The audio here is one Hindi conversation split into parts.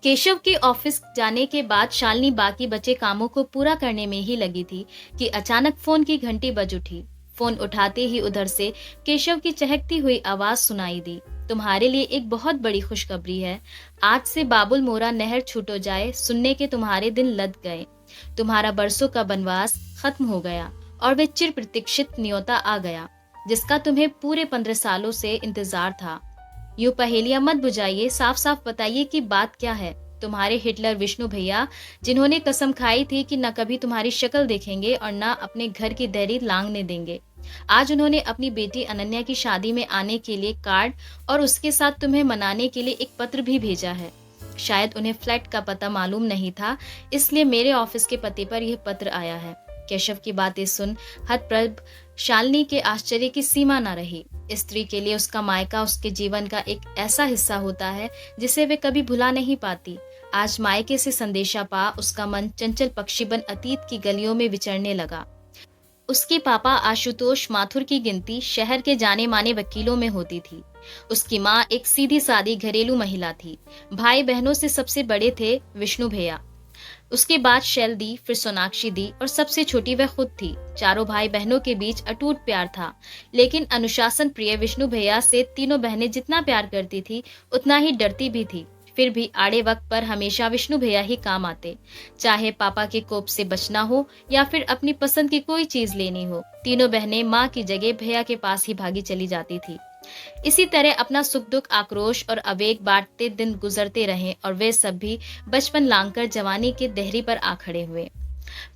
केशव के ऑफिस जाने के बाद शालिनी बाकी बचे कामों को पूरा करने में ही लगी थी कि अचानक फोन की घंटी बज उठी। फोन उठाते ही उधर से केशव की चहकती हुई आवाज सुनाई दी। तुम्हारे लिए एक बहुत बड़ी खुशखबरी है। आज से बाबुल मोरा नहर छूटो जाए सुनने के तुम्हारे दिन लद गए। तुम्हारा बरसों का बनवास खत्म हो गया और वे चिर प्रतीक्षित न्योता आ गया, जिसका तुम्हें पूरे 15 सालों से इंतजार था। यूं पहेलियां मत बुझाइए, साफ साफ बताइए कि बात क्या है। तुम्हारे हिटलर विष्णु भैया, जिन्होंने कसम खाई थी कि न कभी तुम्हारी शक्ल देखेंगे और न अपने घर की दहली लांघने देंगे, आज उन्होंने अपनी बेटी अनन्या की शादी में आने के लिए कार्ड और उसके साथ तुम्हें मनाने के लिए एक पत्र भी भेजा है। शायद उन्हें फ्लैट का पता मालूम नहीं था, इसलिए मेरे ऑफिस के पते पर यह पत्र आया है। केशव की बातें सुन हतप्रभ शालिनी के आश्चर्य की सीमा न रही। स्त्री के लिए उसका मायका उसके जीवन का एक ऐसा हिस्सा होता है जिसे वे कभी भुला नहीं पाती। आज मायके से संदेशा पा उसका मन चंचल पक्षी बन अतीत की गलियों में विचरने लगा। उसके पापा आशुतोष माथुर की गिनती शहर के जाने माने वकीलों में होती थी। उसकी माँ एक सीधी सादी घरेलू महिला थी। भाई बहनों से सबसे बड़े थे विष्णु भैया, उसके बाद शैल दी, फिर सोनाक्षी दी और सबसे छोटी वह खुद थी। चारों भाई बहनों के बीच अटूट प्यार था, लेकिन अनुशासन प्रिय विष्णु भैया से तीनों बहनें जितना प्यार करती थी उतना ही डरती भी थी। फिर भी आड़े वक्त पर हमेशा विष्णु भैया ही काम आते, चाहे पापा के कोप से बचना हो या फिर अपनी पसंद की कोई चीज लेनी हो। तीनों बहनें माँ की जगह भैया के पास ही भागी चली जाती थी। इसी तरह अपना सुख दुख, आक्रोश और आवेग बांटते दिन गुजरते रहे और वे सब भी बचपन लांघकर जवानी के देहरी पर आ खड़े हुए।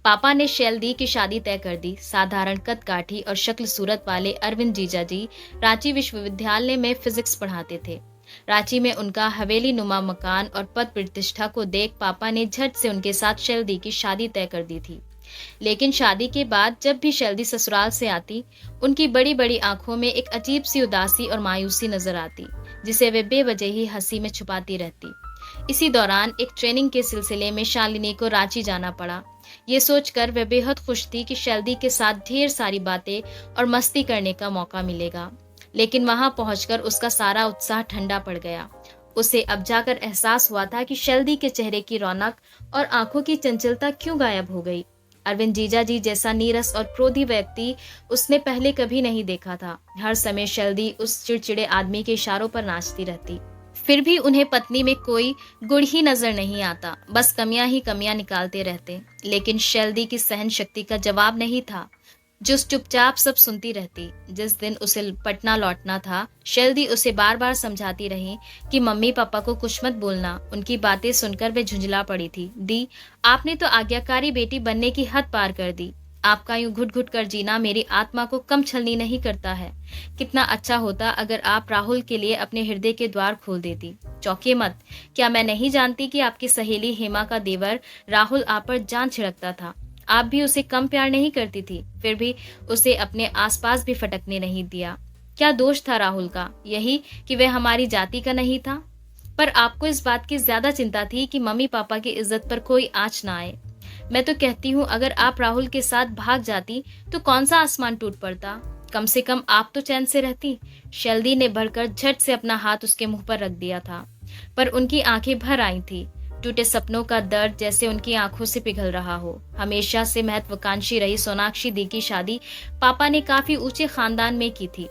पापा ने शैलदी की शादी तय कर दी। साधारण कद काठी और शक्ल सूरत वाले अरविंद जीजाजी रांची विश्वविद्यालय में फिजिक्स पढ़ाते थे। रांची में उनका हवेली नुमा मकान और पद प्रतिष्ठा को देख पापा ने झट से उनके साथ शैलदी की शादी तय कर दी थी। लेकिन शादी के बाद जब भी शैलदी ससुराल से आती, उनकी बड़ी बड़ी आंखों में एक अजीब सी उदासी और मायूसी नजर आती, जिसे वे बेवजह ही हंसी में छुपाती रहती। इसी दौरान एक ट्रेनिंग के सिलसिले में शालिनी को रांची जाना पड़ा। ये सोचकर वह बेहद खुश थी कि शैलदी के साथ ढेर सारी बातें और मस्ती करने का मौका मिलेगा। लेकिन वहां पहुंचकर उसका सारा उत्साह ठंडा पड़ गया। उसे अब जाकर एहसास हुआ था कि शैलदी के चेहरे की रौनक और आंखों की चंचलता क्यों गायब हो गई। अरविंद जीजाजी जैसा नीरस और क्रोधी व्यक्ति उसने पहले कभी नहीं देखा था। हर समय शैलदी उस चिड़चिड़े आदमी के इशारों पर नाचती रहती। फिर भी उन्हें पत्नी में कोई गुण ही नजर नहीं आता, बस कमियां ही कमियां निकालते रहते। लेकिन शैलदी की सहन शक्ति का जवाब नहीं था, जो चुपचाप सब सुनती रहती। जिस दिन उसे पटना लौटना था, शैलदी उसे बार बार समझाती रही कि मम्मी पापा को कुछ मत बोलना। उनकी बातें सुनकर वे झुंझला पड़ी थी। दी, आपने तो आज्ञाकारी बेटी बनने की हद पार कर दी। आपका यूं घुट घुट कर जीना मेरी आत्मा को कम छलनी नहीं करता है। कितना अच्छा होता अगर आप राहुल के लिए अपने हृदय के द्वार खोल देती। चौंकिए मत, क्या मैं नहीं जानती कि आपकी सहेली हेमा का देवर राहुल आप पर जान छिड़कता था। आप भी उसे कम प्यार नहीं करती थी, फिर भी उसे अपने आसपास भी फटकने नहीं दिया। क्या दोष था राहुल का? यही कि वह हमारी जाति का नहीं था। पर आपको इस बात की ज्यादा चिंता थी कि मम्मी पापा की इज्जत पर कोई आंच ना आए। मैं तो कहती हूँ अगर आप राहुल के साथ भाग जाती तो कौन सा आसमान टूट पड़ता। कम से कम आप तो चैन से रहती। शैलदी ने बढ़कर झट से अपना हाथ उसके मुंह पर रख दिया था, पर उनकी आंखें भर आई थी। टूटे सपनों का दर्द जैसे उनकी आंखों से पिघल रहा हो। हमेशा से महत्वाकांक्षी रही सोनाक्षी दी की शादी पापा ने काफी ऊंचे खानदान में की थी।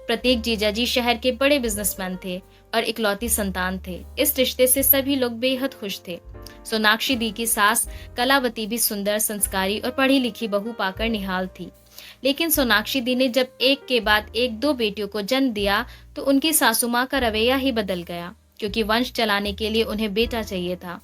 प्रत्येक जीजाजी शहर के बड़े बिजनेसमैन थे और इकलौती संतान थे। इस रिश्ते से सभी लोग बेहद खुश थे। सोनाक्षी दी की सास कलावती भी सुंदर, संस्कारी और पढ़ी लिखी बहू पाकर निहाल थी। लेकिन सोनाक्षी दी ने जब एक के बाद एक दो बेटियों को जन्म दिया तो उनकी सासू माँ का रवैया ही बदल गया, क्योंकि वंश चलाने के लिए उन्हें बेटा चाहिए था।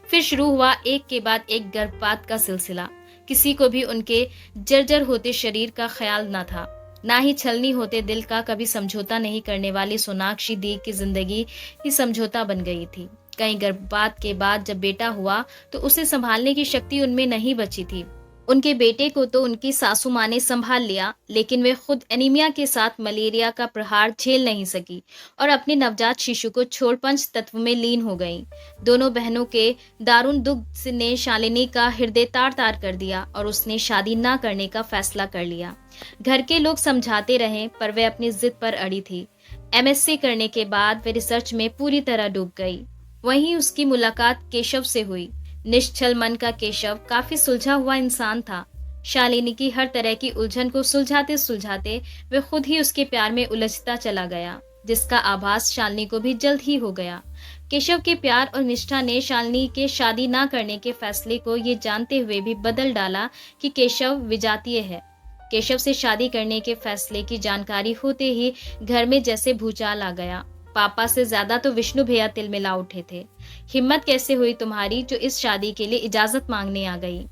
फिर शुरू हुआ एक के बाद एक गर्भपात का सिलसिला। किसी को भी उनके जर्जर होते शरीर का ख्याल न था, ना ही छलनी होते दिल का। कभी समझौता नहीं करने वाली सोनाक्षी दी की जिंदगी ही समझौता बन गई थी। कहीं गर्भपात के बाद जब बेटा हुआ तो उसे संभालने की शक्ति उनमें नहीं बची थी। उनके बेटे को तो उनकी सासू माँ ने संभाल लिया, लेकिन वे खुद एनीमिया के साथ मलेरिया का प्रहार झेल नहीं सकी और अपने नवजात शिशु को छोड़ पंच तत्व में लीन हो गईं। दोनों बहनों के दारुण दुख ने शालिनी का हृदय तार तार कर दिया और उसने शादी न करने का फैसला कर लिया। घर के लोग समझाते रहे, पर वे अपनी जिद पर अड़ी थी। एमएससी करने के बाद वे रिसर्च में पूरी तरह डूब गई। वहीं उसकी मुलाकात केशव से हुई। निश्चल मन का केशव काफी सुलझा हुआ इंसान था। शालिनी की हर तरह की उलझन को सुलझाते सुलझाते वे खुद ही उसके प्यार में उलझता चला गया, जिसका आभास शालिनी को भी जल्द ही हो गया। केशव के प्यार और निष्ठा ने शालिनी के शादी न करने के फैसले को ये जानते हुए भी बदल डाला कि केशव विजातीय है। केशव से शादी करने के फैसले की जानकारी होते ही घर में जैसे भूचाल आ गया। पापा से ज्यादा तो विष्णु भैया तिलमिला उठे थे। हिम्मत कैसे हुई तुम्हारी जो इस शादी के लिए इजाजत मांगने आ गई?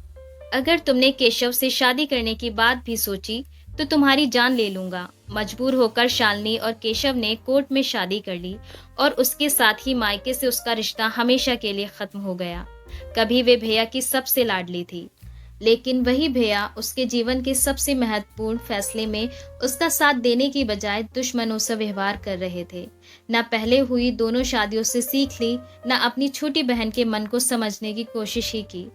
अगर तुमने केशव से शादी करने की बात भी सोची तो तुम्हारी जान ले लूंगा। मजबूर होकर शालिनी और केशव ने कोर्ट में शादी कर ली और उसके साथ ही मायके से उसका रिश्ता हमेशा के लिए खत्म हो गया। कभी वे भैया की सबसे लाडली थी, लेकिन वही भैया उसके जीवन के सबसे महत्वपूर्ण फैसले में उसका साथ देने की बजाय दुश्मनों से व्यवहार कर रहे थे। न पहले हुई दोनों शादियों से सीख ली, न अपनी छोटी बहन के मन को समझने की कोशिश ही की।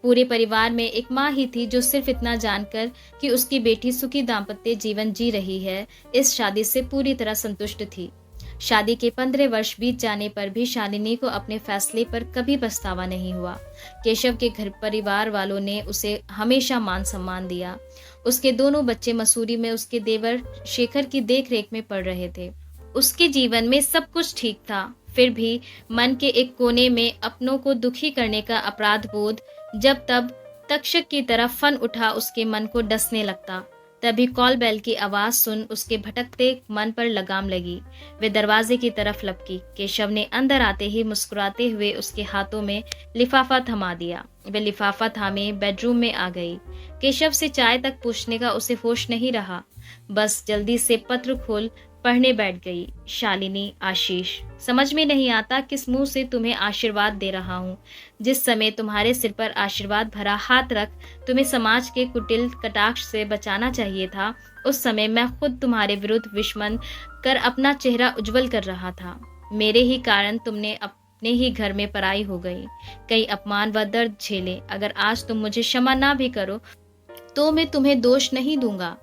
पूरे परिवार में एक माँ ही थी जो सिर्फ इतना जानकर कि उसकी बेटी सुखी दाम्पत्य जीवन जी रही है, इस शादी से पूरी तरह संतुष्ट थी। शादी के 15 वर्ष बीत जाने पर भी शालिनी को अपने फैसले पर कभी पछतावा नहीं हुआ। केशव के घर परिवार वालों ने उसे हमेशा मान सम्मान दिया। उसके दोनों बच्चे मसूरी में उसके देवर शेखर की देखरेख में पढ़ रहे थे। उसके जीवन में सब कुछ ठीक था, फिर भी मन के एक कोने में अपनों को दुखी करने का अपराध बोध जब तब तक्षक की तरह फन उठा उसके मन को डसने लगता। तभी कॉल बेल की आवाज सुन उसके भटकते मन पर लगाम लगी। वे दरवाजे की तरफ लपकी। केशव ने अंदर आते ही मुस्कुराते हुए उसके हाथों में लिफाफा थमा दिया। वे लिफाफा थामे बेडरूम में आ गई। केशव से चाय तक पूछने का उसे होश नहीं रहा। बस जल्दी से पत्र खोल पढ़ने बैठ गई। शालिनी, आशीष, समझ में नहीं आता किस मुंह से तुम्हें आशीर्वाद दे रहा हूँ। जिस समय तुम्हारे सिर पर आशीर्वाद भरा हाथ रख तुम्हें समाज के कुटिल कटाक्ष से बचाना चाहिए था, उस समय मैं खुद तुम्हारे विरुद्ध विषमन कर अपना चेहरा उज्जवल कर रहा था। मेरे ही कारण तुमने अपने ही घर में पराई हो गई, कई अपमान व दर्द झेले। अगर आज तुम मुझे क्षमा ना भी करो तो मैं तुम्हें दोष नहीं दूंगा।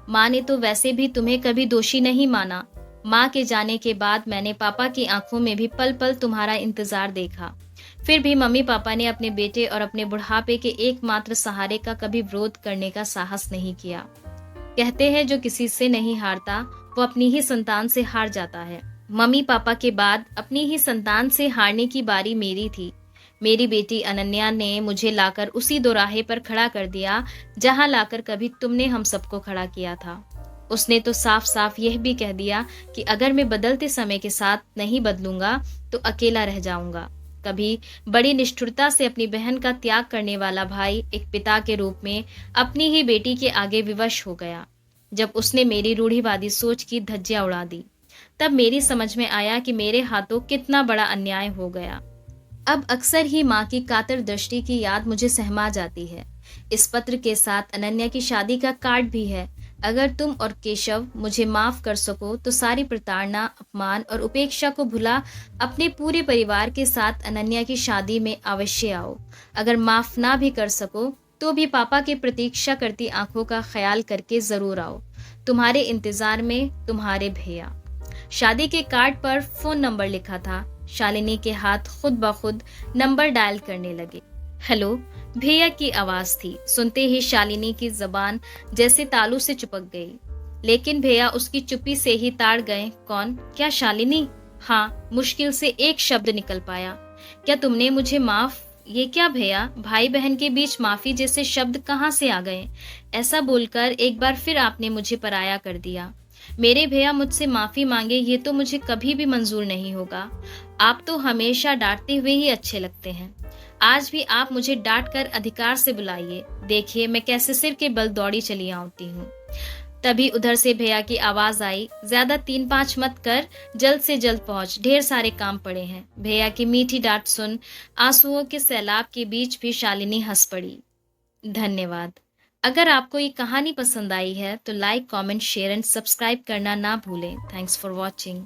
माँ ने तो वैसे भी तुम्हें कभी दोषी नहीं माना। माँ के जाने के बाद मैंने पापा की आंखों में भी पल पल तुम्हारा इंतजार देखा। फिर भी मम्मी पापा ने अपने बेटे और अपने बुढ़ापे के एकमात्र सहारे का कभी विरोध करने का साहस नहीं किया। कहते हैं जो किसी से नहीं हारता वो अपनी ही संतान से हार जाता है। मम्मी पापा के बाद अपनी ही संतान से हारने की बारी मेरी थी। मेरी बेटी अनन्या ने मुझे लाकर उसी दोराहे पर खड़ा कर दिया जहां लाकर कभी तुमने हम सबको खड़ा किया था। उसने तो साफ साफ यह भी कह दिया कि अगर मैं बदलते समय के साथ नहीं बदलूंगा तो अकेला रह जाऊंगा। कभी बड़ी निष्ठुरता से अपनी बहन का त्याग करने वाला भाई एक पिता के रूप में अपनी ही बेटी के आगे विवश हो गया। जब उसने मेरी रूढ़िवादी सोच की धज्जियां उड़ा दी, तब मेरी समझ में आया कि मेरे हाथों कितना बड़ा अन्याय हो गया। अब अक्सर ही माँ की कातर दृष्टि की याद मुझे सहमा जाती है। इस पत्र के साथ अनन्या की शादी का कार्ड भी है। अगर तुम और केशव मुझे माफ कर सको तो सारी प्रताड़ना, अपमान और उपेक्षा को भुला अपने पूरे परिवार के साथ अनन्या की शादी में अवश्य आओ। अगर माफ ना भी कर सको तो भी पापा की प्रतीक्षा करती आंखों का ख्याल करके जरूर आओ। तुम्हारे इंतजार में, तुम्हारे भैया। शादी के कार्ड पर फोन नंबर लिखा था। शालिनी के हाथ खुद ब खुद नंबर डायल करने लगे। हेलो, भैया की आवाज थी। सुनते ही शालिनी की जबान जैसे तालू से चिपक गई। लेकिन भैया उसकी चुप्पी से ही ताड़ गए। कौन? क्या शालिनी? हाँ, मुश्किल से एक शब्द निकल पाया। क्या तुमने मुझे माफ? ये क्या भैया, भाई बहन के बीच माफी जैसे शब्द कहाँ से आ गए? ऐसा बोलकर एक बार फिर आपने मुझे पराया कर दिया। मेरे भैया मुझसे माफी मांगे ये तो मुझे कभी भी मंजूर नहीं होगा। आप तो हमेशा डांटते हुए ही अच्छे लगते हैं। आज भी आप मुझे डांट कर अधिकार से बुलाइए। देखिए मैं कैसे सिर के बल दौड़ी चली आती हूँ। तभी उधर से भैया की आवाज आई, ज्यादा 3-5 मत कर, जल्द से जल्द पहुंच, ढेर सारे काम पड़े हैं। भैया की मीठी डांट सुन आंसुओं के सैलाब के बीच भी शालिनी हंस पड़ी। धन्यवाद। अगर आपको ये कहानी पसंद आई है तो like, comment, share and subscribe करना ना भूलें। Thanks for watching.